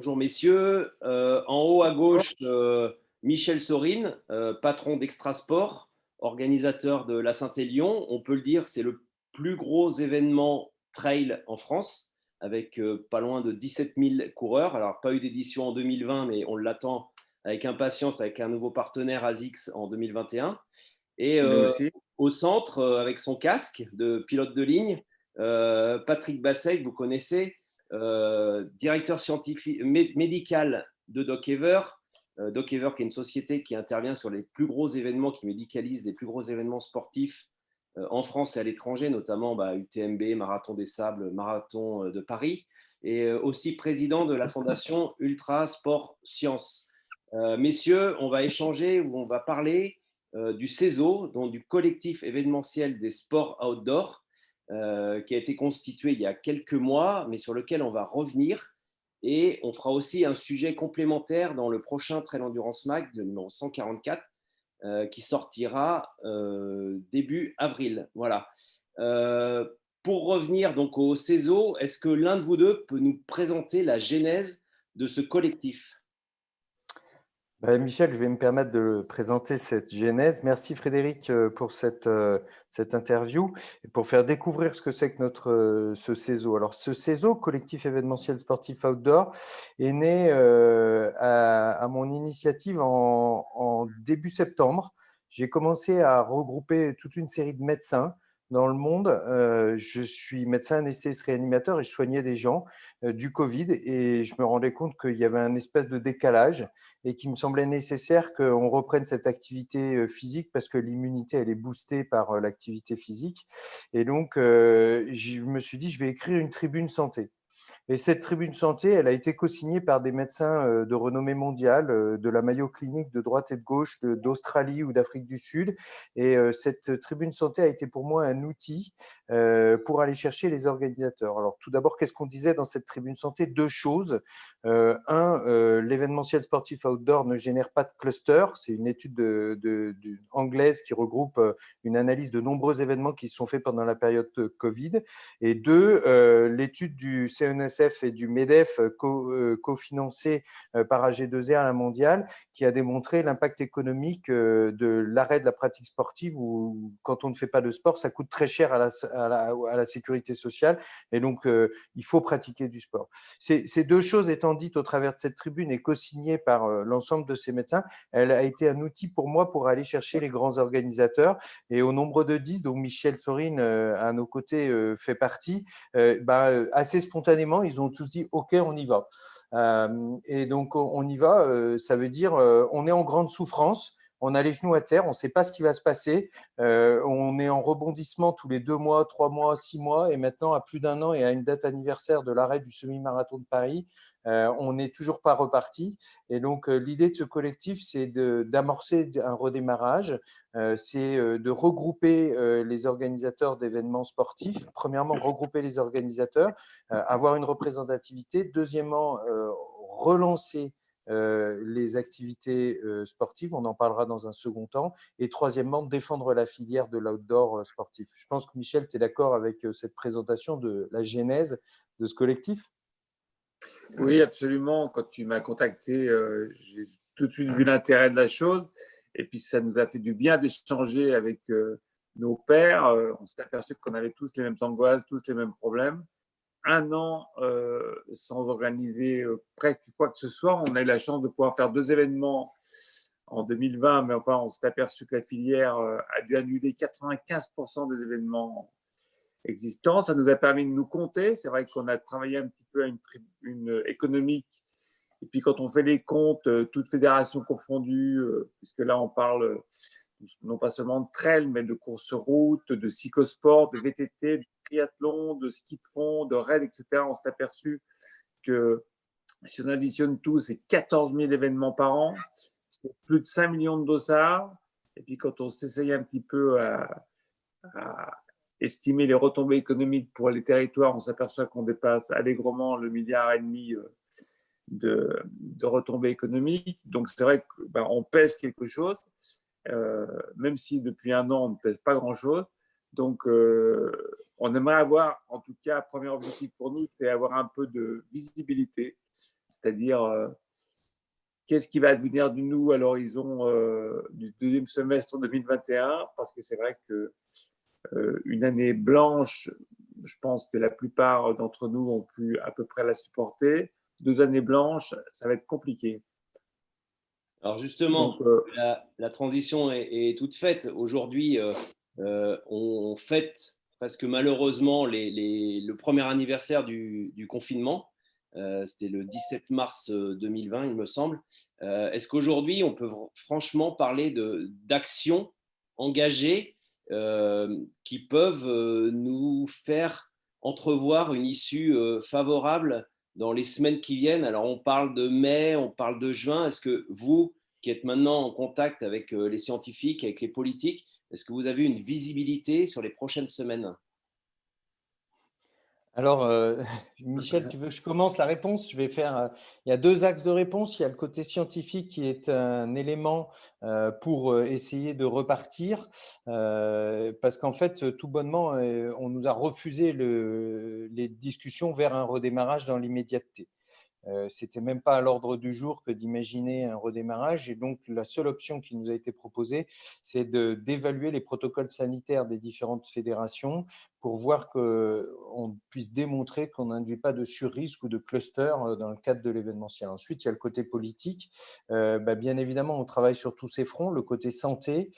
Bonjour messieurs. En haut à gauche, Michel Sorine, patron d'Extrasport, organisateur de la Saint-Élion. On peut le dire, c'est le plus gros événement trail en France, avec pas loin de 17 000 coureurs. Alors, pas eu d'édition en 2020, mais on l'attend avec impatience avec un nouveau partenaire, ASICS, en 2021. Et Nous aussi. au centre, avec son casque de pilote de ligne, Patrick Basset, que vous connaissez, directeur scientifique, médical de Docever. Docever, qui est une société qui intervient sur les plus gros événements, qui médicalise les plus gros événements sportifs en France et à l'étranger, notamment UTMB, Marathon des Sables, Marathon de Paris, et aussi président de la fondation Ultra Sport Science. Messieurs, on va échanger ou on va parler du CESO, donc du collectif événementiel des sports outdoor, qui a été constitué il y a quelques mois, mais sur lequel on va revenir. Et on fera aussi un sujet complémentaire dans le prochain Trail Endurance Mag, le numéro 144, qui sortira début avril. Voilà. Pour revenir donc au CESO, est-ce que l'un de vous deux peut nous présenter la genèse de ce collectif ? Michel, je vais me permettre de présenter cette genèse. Merci Frédéric pour cette interview et pour faire découvrir ce que c'est que ce CESO. Alors, ce CESO, Collectif événementiel sportif outdoor, est né à mon initiative en début septembre. J'ai commencé à regrouper toute une série de médecins dans le monde. Je suis médecin anesthésiste réanimateur et je soignais des gens du Covid et je me rendais compte qu'il y avait un espèce de décalage et qu'il me semblait nécessaire qu'on reprenne cette activité physique parce que l'immunité, elle est boostée par l'activité physique. Et donc, je me suis dit, je vais écrire une tribune santé. Et cette tribune santé, elle a été co-signée par des médecins de renommée mondiale, de la Mayo Clinic de droite et de gauche, d'Australie ou d'Afrique du Sud. Et cette tribune santé a été pour moi un outil pour aller chercher les organisateurs. Alors tout d'abord, qu'est-ce qu'on disait dans cette tribune santé? Deux choses. L'événementiel sportif outdoor ne génère pas de cluster. C'est une étude anglaise qui regroupe une analyse de nombreux événements qui se sont faits pendant la période de Covid. Et deux, l'étude du CNSF et du MEDEF cofinancée par AG2R, la mondiale, qui a démontré l'impact économique de l'arrêt de la pratique sportive où, quand on ne fait pas de sport, ça coûte très cher à la sécurité sociale. Et donc, il faut pratiquer du sport. Ces deux choses étant dites au travers de cette tribune et co-signée par l'ensemble de ces médecins, elle a été un outil pour moi pour aller chercher les grands organisateurs. Et au nombre de 10, dont Michel Sorine à nos côtés fait partie, assez spontanément, ils ont tous dit « Ok, on y va ». Et donc, on y va, ça veut dire on est en grande souffrance, on a les genoux à terre, on ne sait pas ce qui va se passer, on est en rebondissement tous les 2 mois, 3 mois, 6 mois, et maintenant, à plus d'1 an et à une date anniversaire de l'arrêt du semi-marathon de Paris, on n'est toujours pas reparti. Et donc, l'idée de ce collectif, c'est d'amorcer un redémarrage, c'est de regrouper les organisateurs d'événements sportifs. Premièrement, regrouper les organisateurs, avoir une représentativité. Deuxièmement, relancer les activités sportives, on en parlera dans un second temps. Et troisièmement, défendre la filière de l'outdoor sportif. Je pense que Michel, tu es d'accord avec cette présentation de la genèse de ce collectif? Oui, absolument. Quand tu m'as contacté, j'ai tout de suite vu l'intérêt de la chose. Et puis, ça nous a fait du bien d'échanger avec nos pairs. On s'est aperçu qu'on avait tous les mêmes angoisses, tous les mêmes problèmes. 1 an sans organiser presque quoi que ce soit. On a eu la chance de pouvoir faire 2 événements en 2020, mais enfin, on s'est aperçu que la filière a dû annuler 95% des événements existants. Ça nous a permis de nous compter. C'est vrai qu'on a travaillé un petit peu à une économique. Et puis, quand on fait les comptes, toutes fédérations confondues, puisque là, on parle non pas seulement de trail, mais de course route, de cyclosport, de VTT, de triathlon, de ski de fond, de raid, etc. On s'est aperçu que si on additionne tout, c'est 14 000 événements par an, c'est plus de 5 millions de dossards. Et puis, quand on s'essaye un petit peu à estimer les retombées économiques pour les territoires, on s'aperçoit qu'on dépasse allègrement le 1,5 milliard de retombées économiques. Donc, c'est vrai qu'on pèse quelque chose, même si depuis 1 an, on ne pèse pas grand-chose. Donc, on aimerait avoir, en tout cas, premier objectif pour nous, c'est avoir un peu de visibilité, c'est-à-dire qu'est-ce qui va advenir de nous à l'horizon du deuxième semestre 2021, parce que c'est vrai que une année blanche, je pense que la plupart d'entre nous ont pu à peu près la supporter. 2 années blanches, ça va être compliqué. Alors justement, Donc, la transition est toute faite. Aujourd'hui, on fête presque malheureusement le premier anniversaire du confinement. C'était le 17 mars 2020, il me semble. Est-ce qu'aujourd'hui, on peut franchement parler d'actions engagées qui peuvent nous faire entrevoir une issue favorable dans les semaines qui viennent? Alors, on parle de mai, on parle de juin. Est-ce que vous, qui êtes maintenant en contact avec les scientifiques, avec les politiques, est-ce que vous avez une visibilité sur les prochaines semaines? Alors, Michel, tu veux que je commence la réponse? Je vais faire. Il y a deux axes de réponse. Il y a le côté scientifique qui est un élément pour essayer de repartir, parce qu'en fait, tout bonnement, on nous a refusé les discussions vers un redémarrage dans l'immédiateté. C'était même pas à l'ordre du jour que d'imaginer un redémarrage. Et donc, la seule option qui nous a été proposée, c'est d'évaluer les protocoles sanitaires des différentes fédérations pour voir qu'on puisse démontrer qu'on n'induit pas de surrisque ou de cluster dans le cadre de l'événementiel. Ensuite, il y a le côté politique. Bien évidemment, on travaille sur tous ces fronts. Le côté santé,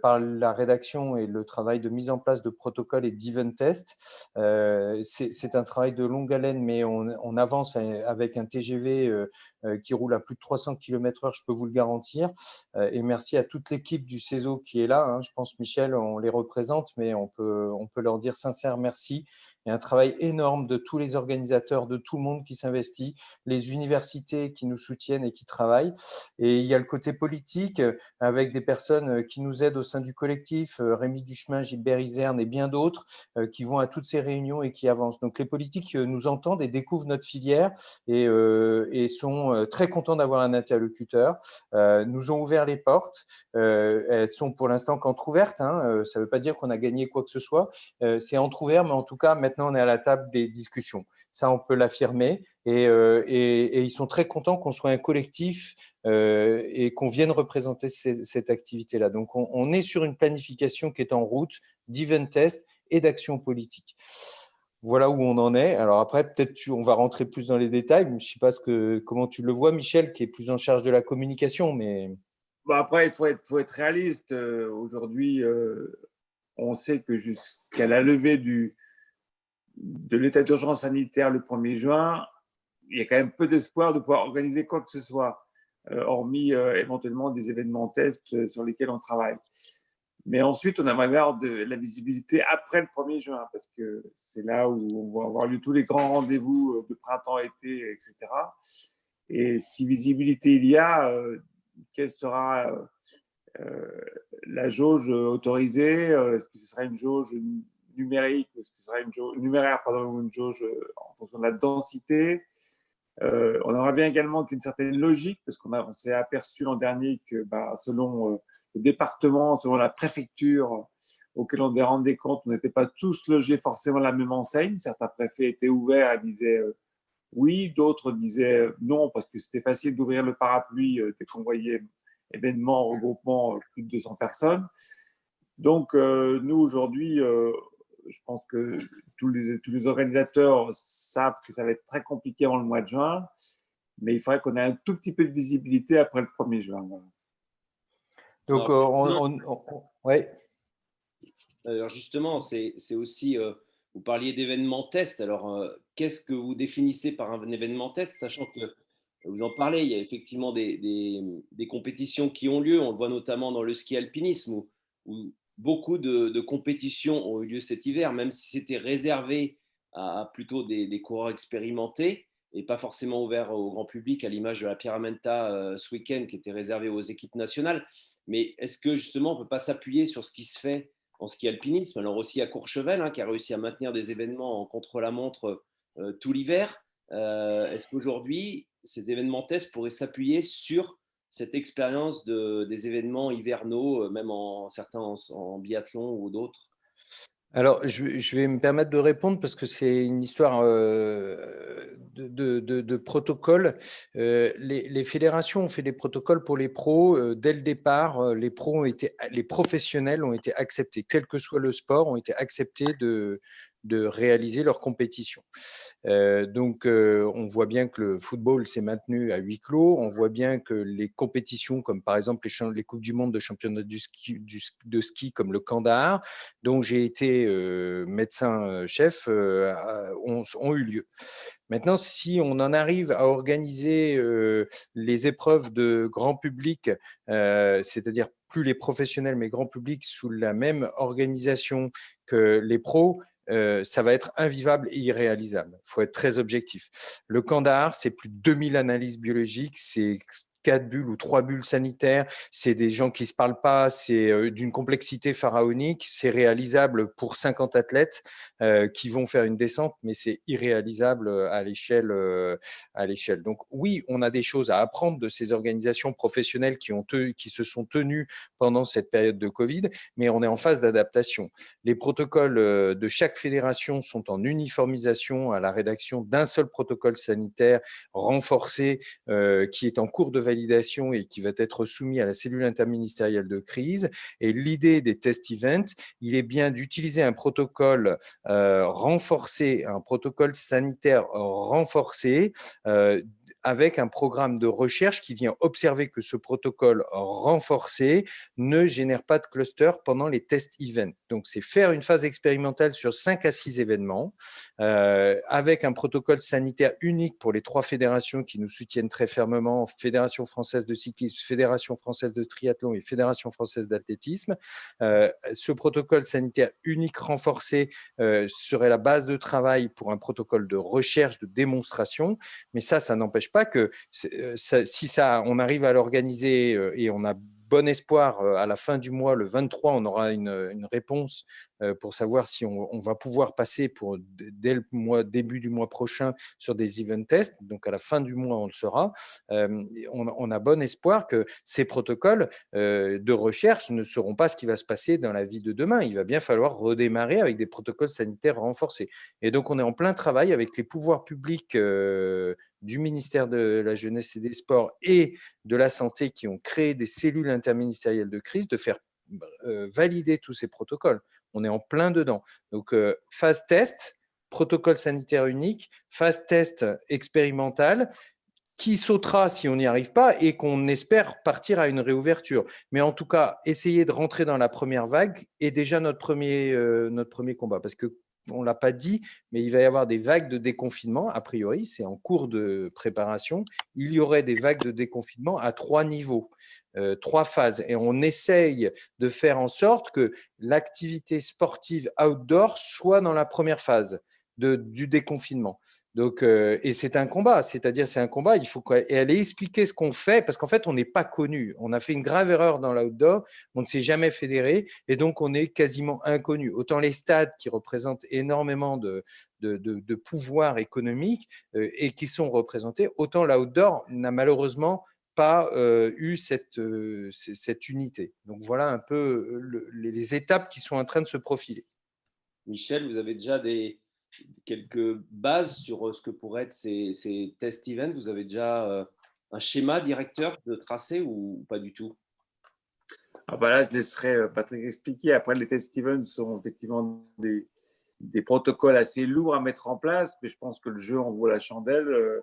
par la rédaction et le travail de mise en place de protocoles et d'event tests. C'est un travail de longue haleine, mais on avance avec un TGV qui roule à plus de 300 km/h, je peux vous le garantir. Et merci à toute l'équipe du CESO qui est là. Hein. Je pense, Michel, on les représente, mais on peut leur dire sincère merci. Il y a un travail énorme de tous les organisateurs, de tout le monde qui s'investit, les universités qui nous soutiennent et qui travaillent. Et il y a le côté politique avec des personnes qui nous aident au sein du collectif, Rémi Duchemin, Gilbert Izerne et bien d'autres qui vont à toutes ces réunions et qui avancent. Donc les politiques nous entendent et découvrent notre filière et sont très contents d'avoir un interlocuteur. Nous ont ouvert les portes. Elles sont pour l'instant qu'entrouvertes. Hein. Ça ne veut pas dire qu'on a gagné quoi que ce soit. C'est entrouvert, mais en tout cas, maintenant, on est à la table des discussions. Ça, on peut l'affirmer. Et ils sont très contents qu'on soit un collectif et qu'on vienne représenter cette activité-là. Donc, on est sur une planification qui est en route d'event test et d'action politique. Voilà où on en est. Alors après, peut-être on va rentrer plus dans les détails. Je ne sais pas comment tu le vois, Michel, qui est plus en charge de la communication. Mais après, il faut être réaliste. Aujourd'hui, on sait que jusqu'à la levée de l'état d'urgence sanitaire le 1er juin, il y a quand même peu d'espoir de pouvoir organiser quoi que ce soit, hormis éventuellement des événements tests sur lesquels on travaille. Mais ensuite, on aimerait avoir de la visibilité après le 1er juin, parce que c'est là où on va avoir lieu tous les grands rendez-vous de printemps, été, etc. Et si visibilité il y a, quelle sera la jauge autorisée? Est-ce que ce sera une jauge numérique? Est-ce que ce sera une jauge numéraire, pardon, ou une jauge en fonction de la densité? On aimerait bien également qu'une certaine logique, parce qu'on s'est aperçu l'an dernier que selon le département, selon la préfecture auquel on devait rendre des comptes, on n'était pas tous logés forcément à la même enseigne. Certains préfets étaient ouverts et disaient oui, d'autres disaient non, parce que c'était facile d'ouvrir le parapluie dès qu'on voyait événement, regroupement, plus de 200 personnes. Donc, nous, aujourd'hui, je pense que tous les organisateurs savent que ça va être très compliqué avant le mois de juin, mais il faudrait qu'on ait un tout petit peu de visibilité après le 1er juin. Voilà. Donc, ouais. Alors justement, c'est aussi, vous parliez d'événements test. Alors, qu'est-ce que vous définissez par un événement test, sachant que vous en parlez, il y a effectivement des compétitions qui ont lieu. On le voit notamment dans le ski alpinisme, où beaucoup de compétitions ont eu lieu cet hiver, même si c'était réservé à plutôt des coureurs expérimentés et pas forcément ouvert au grand public, à l'image de la Pyramenta ce week-end qui était réservé aux équipes nationales. Mais est-ce que justement, on ne peut pas s'appuyer sur ce qui se fait en ski alpinisme, alors aussi à Courchevel, qui a réussi à maintenir des événements en contre-la-montre tout l'hiver. Est-ce qu'aujourd'hui, ces événements tests pourraient s'appuyer sur cette expérience des événements hivernaux, même certains en biathlon ou d'autres? Alors, je vais me permettre de répondre parce que c'est une histoire de protocole. Les fédérations ont fait des protocoles pour les pros. Dès le départ, les professionnels ont été acceptés, quel que soit le sport, ont été acceptés de réaliser leur compétition. Donc, on voit bien que le football s'est maintenu à huis clos. On voit bien que les compétitions, comme par exemple les Coupes du Monde de championnat de ski comme le Kandahar, dont j'ai été médecin-chef, ont eu lieu. Maintenant, si on en arrive à organiser les épreuves de grand public, c'est-à-dire plus les professionnels, mais grand public, sous la même organisation que les pros, ça va être invivable et irréalisable. Il faut être très objectif. Le Kandahar, c'est plus de 2000 analyses biologiques, c'est 4 bulles ou 3 bulles sanitaires, c'est des gens qui ne se parlent pas, c'est d'une complexité pharaonique, c'est réalisable pour 50 athlètes qui vont faire une descente, mais c'est irréalisable à l'échelle. Donc oui, on a des choses à apprendre de ces organisations professionnelles qui se sont tenues pendant cette période de Covid, mais on est en phase d'adaptation. Les protocoles de chaque fédération sont en uniformisation à la rédaction d'un seul protocole sanitaire renforcé qui est en cours de validation et qui va être soumis à la cellule interministérielle de crise. Et l'idée des test events, il est bien d'utiliser un protocole renforcé, un protocole sanitaire renforcé avec un programme de recherche qui vient observer que ce protocole renforcé ne génère pas de cluster pendant les test events. Donc, c'est faire une phase expérimentale sur 5 à 6 événements avec un protocole sanitaire unique pour les 3 fédérations qui nous soutiennent très fermement, Fédération française de cyclisme, Fédération française de triathlon et Fédération française d'athlétisme. Ce protocole sanitaire unique renforcé serait la base de travail pour un protocole de recherche, de démonstration. Mais ça n'empêche pas que si on arrive à l'organiser et on a bon espoir, à la fin du mois, le 23, on aura une réponse pour savoir si on va pouvoir passer dès le début du mois prochain sur des event tests. Donc, à la fin du mois, on le saura. On a bon espoir que ces protocoles de recherche ne seront pas ce qui va se passer dans la vie de demain. Il va bien falloir redémarrer avec des protocoles sanitaires renforcés. Et donc, on est en plein travail avec les pouvoirs publics du ministère de la Jeunesse et des Sports et de la Santé qui ont créé des cellules interministérielles de crise, de faire valider tous ces protocoles. On est en plein dedans. Donc, phase test, protocole sanitaire unique, phase test expérimentale, qui sautera si on n'y arrive pas et qu'on espère partir à une réouverture. Mais en tout cas, essayer de rentrer dans la première vague est déjà notre premier combat. Parce que on ne l'a pas dit, mais il va y avoir des vagues de déconfinement. A priori, c'est en cours de préparation. Il y aurait des vagues de déconfinement à 3 niveaux, 3 phases. Et on essaye de faire en sorte que l'activité sportive outdoor soit dans la première phase du déconfinement. Donc, et c'est un combat, c'est-à-dire c'est un combat, il faut qu'elle ait expliqué ce qu'on fait, parce qu'en fait, on n'est pas connu. On a fait une grave erreur dans l'outdoor, on ne s'est jamais fédéré, et donc on est quasiment inconnu. Autant les stades qui représentent énormément de pouvoir économique et qui sont représentés, autant l'outdoor n'a malheureusement pas eu cette unité. Donc voilà un peu les étapes qui sont en train de se profiler. Michel, vous avez déjà quelques bases sur ce que pourraient être ces test events. Vous avez déjà un schéma directeur de tracé ou pas du tout? Ah bah là, je laisserai Patrick expliquer. Après, les test events sont effectivement des protocoles assez lourds à mettre en place, mais je pense que le jeu en vaut la chandelle.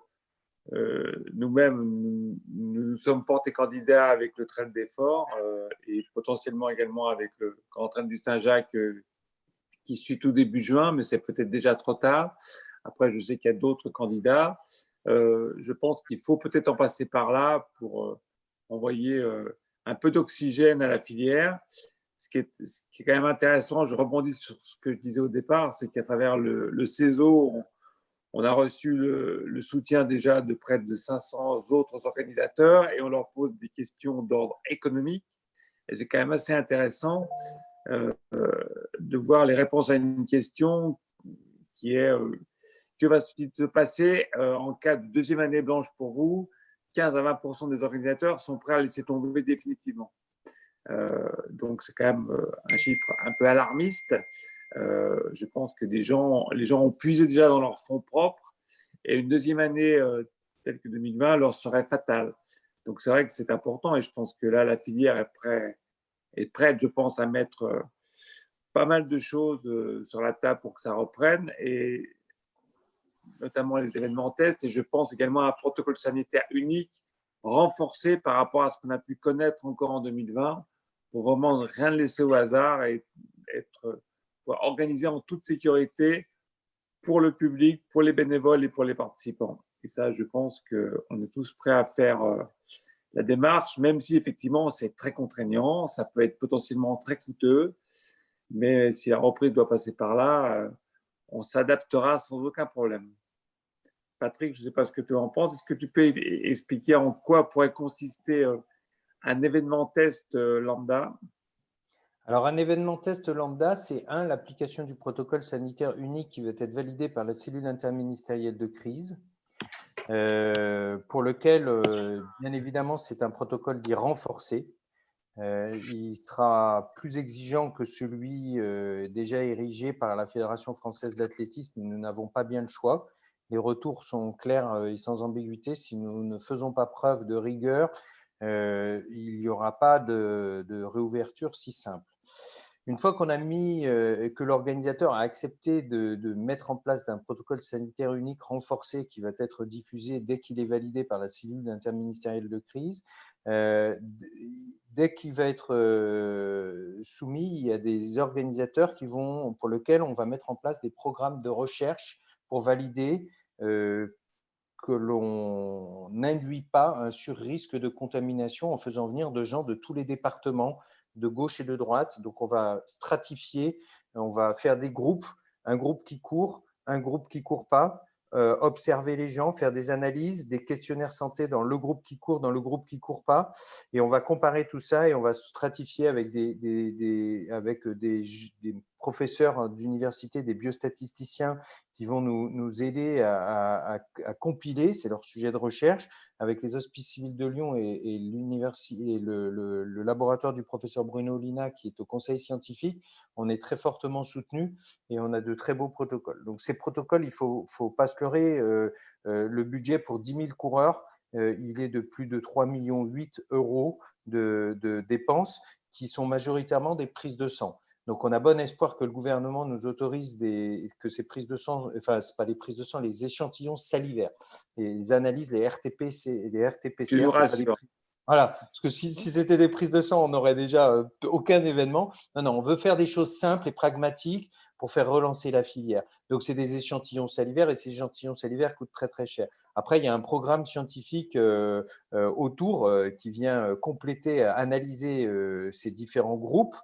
Nous-mêmes, nous sommes portés candidats avec le trail d'effort et potentiellement également avec le Grand Trail du Saint-Jacques qui suit tout début juin, mais c'est peut-être déjà trop tard. Après, je sais qu'il y a d'autres candidats. Je pense qu'il faut peut-être en passer par là pour envoyer un peu d'oxygène à la filière. Ce qui est quand même intéressant, je rebondis sur ce que je disais au départ, c'est qu'à travers le CESO, on a reçu le soutien déjà de près de 500 autres organisateurs et on leur pose des questions d'ordre économique. Et c'est quand même assez intéressant de voir les réponses à une question qui est que va-t-il se passer en cas de deuxième année blanche pour vous? 15 à 20% des organisateurs sont prêts à laisser tomber définitivement. Donc c'est quand même un chiffre un peu alarmiste. Je pense que les gens ont puisé déjà dans leurs fonds propres et une deuxième année telle que 2020 leur serait fatale. Donc, c'est vrai que c'est important et je pense que là, la filière est prête, je pense, à mettre pas mal de choses sur la table pour que ça reprenne, et notamment les événements tests. Et je pense également à un protocole sanitaire unique renforcé par rapport à ce qu'on a pu connaître encore en 2020 pour vraiment rien laisser au hasard et être organisé en toute sécurité pour le public, pour les bénévoles et pour les participants. Et ça, je pense qu'on est tous prêts à faire la démarche, même si effectivement c'est très contraignant, ça peut être potentiellement très coûteux, mais si la reprise doit passer par là, on s'adaptera sans aucun problème. Patrick, je ne sais pas ce que tu en penses. Est-ce que tu peux expliquer en quoi pourrait consister un événement test lambda? Alors, un événement test lambda, c'est l'application du protocole sanitaire unique qui va être validé par la cellule interministérielle de crise, pour lequel, bien évidemment, c'est un protocole dit renforcé. Il sera plus exigeant que celui déjà érigé par la Fédération française d'athlétisme. Nous n'avons pas bien le choix. Les retours sont clairs et sans ambiguïté. Si nous ne faisons pas preuve de rigueur, il n'y aura pas de réouverture si simple. Une fois qu'on a mis, que l'organisateur a accepté de mettre en place un protocole sanitaire unique renforcé qui va être diffusé dès qu'il est validé par la cellule interministérielle de crise, dès qu'il va être soumis, il y a des organisateurs pour lesquels on va mettre en place des programmes de recherche pour valider que l'on n'induit pas un surrisque de contamination en faisant venir de gens de tous les départements, de gauche et de droite. Donc, on va stratifier, on va faire des groupes, un groupe qui court, un groupe qui ne court pas, observer les gens, faire des analyses, des questionnaires santé dans le groupe qui court, dans le groupe qui ne court pas. Et on va comparer tout ça et on va stratifier avec des professeurs d'université, des biostatisticiens qui vont nous aider à compiler, c'est leur sujet de recherche, avec les Hospices civils de Lyon et le laboratoire du professeur Bruno Lina qui est au conseil scientifique. On est très fortement soutenu et on a de très beaux protocoles. Donc ces protocoles, il ne faut pas se leurrer, le budget pour 10 000 coureurs, il est de plus de 3,8 millions d'euros de dépenses qui sont majoritairement des prises de sang. Donc, on a bon espoir que le gouvernement nous autorise que ces prises de sang, enfin, ce n'est pas les prises de sang, les échantillons salivaires, les analyses, les RT-PCR. Voilà, parce que si c'était des prises de sang, on n'aurait déjà aucun événement. Non, on veut faire des choses simples et pragmatiques pour faire relancer la filière. Donc, c'est des échantillons salivaires et ces échantillons salivaires coûtent très, très cher. Après, il y a un programme scientifique autour qui vient compléter, analyser ces différents groupes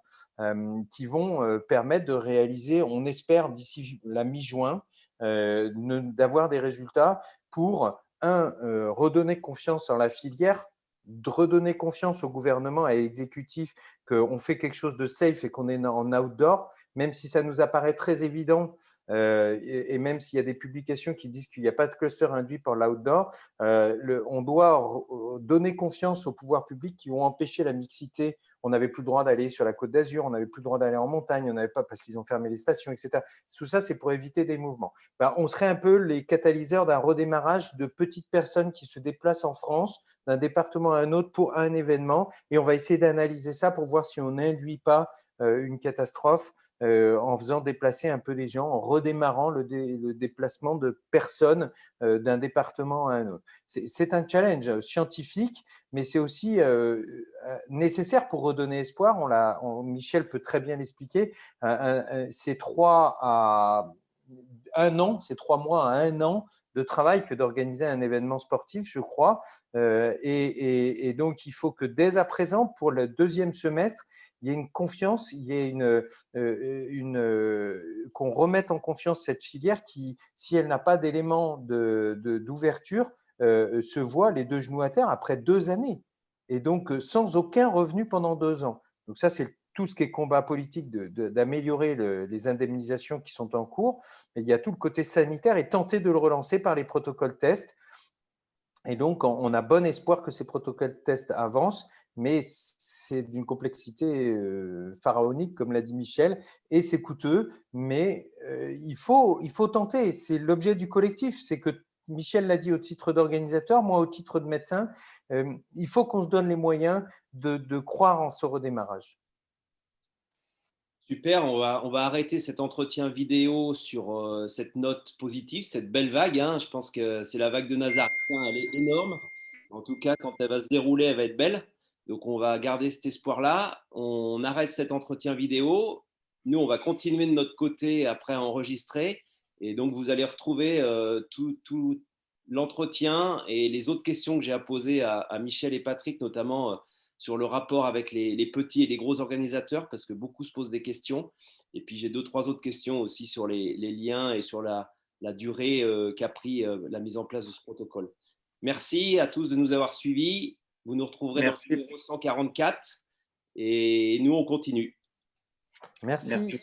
qui vont permettre de réaliser, on espère d'ici la mi-juin, d'avoir des résultats pour, redonner confiance en la filière, de redonner confiance au gouvernement et à l'exécutif qu'on fait quelque chose de safe et qu'on est en outdoor, même si ça nous apparaît très évident et même s'il y a des publications qui disent qu'il n'y a pas de cluster induit par l'outdoor, on doit donner confiance aux pouvoirs publics qui ont empêché la mixité. On n'avait plus le droit d'aller sur la Côte d'Azur, on n'avait plus le droit d'aller en montagne, on n'avait pas parce qu'ils ont fermé les stations, etc. Tout ça, c'est pour éviter des mouvements. On serait un peu les catalyseurs d'un redémarrage de petites personnes qui se déplacent en France, d'un département à un autre pour un événement, et on va essayer d'analyser ça pour voir si on n'induit pas une catastrophe en faisant déplacer un peu les gens, en redémarrant le déplacement de personnes d'un département à un autre. C'est un challenge scientifique, mais c'est aussi nécessaire pour redonner espoir. Michel peut très bien l'expliquer. C'est 3 à 1 an, c'est 3 mois à 1 an de travail que d'organiser un événement sportif, je crois. Et donc, il faut que dès à présent, pour le deuxième semestre, il y ait une confiance, il y ait qu'on remette en confiance cette filière qui, si elle n'a pas d'éléments d'ouverture, se voit les deux genoux à terre après 2 années. Et donc, sans aucun revenu pendant 2 ans. Donc ça, c'est tout ce qui est combat politique d'améliorer les indemnisations qui sont en cours. Mais il y a tout le côté sanitaire et tenter de le relancer par les protocoles tests. Et donc, on a bon espoir que ces protocoles tests avancent, mais c'est d'une complexité pharaonique, comme l'a dit Michel, et c'est coûteux, mais il faut tenter. C'est l'objet du collectif, c'est que Michel l'a dit au titre d'organisateur, moi au titre de médecin, il faut qu'on se donne les moyens de croire en ce redémarrage. Super, on va arrêter cet entretien vidéo sur cette note positive, cette belle vague, hein. Je pense que c'est la vague de Nazareth, hein. Elle est énorme. En tout cas, quand elle va se dérouler, elle va être belle. Donc, on va garder cet espoir-là. On arrête cet entretien vidéo. Nous, on va continuer de notre côté après à enregistrer. Et donc, vous allez retrouver tout l'entretien et les autres questions que j'ai à poser à Michel et Patrick, notamment sur le rapport avec les petits et les gros organisateurs, parce que beaucoup se posent des questions. Et puis, j'ai 2-3 autres questions aussi sur les liens et sur la durée qu'a pris la mise en place de ce protocole. Merci à tous de nous avoir suivis. Vous nous retrouverez dans le numéro 144 et nous, on continue. Merci.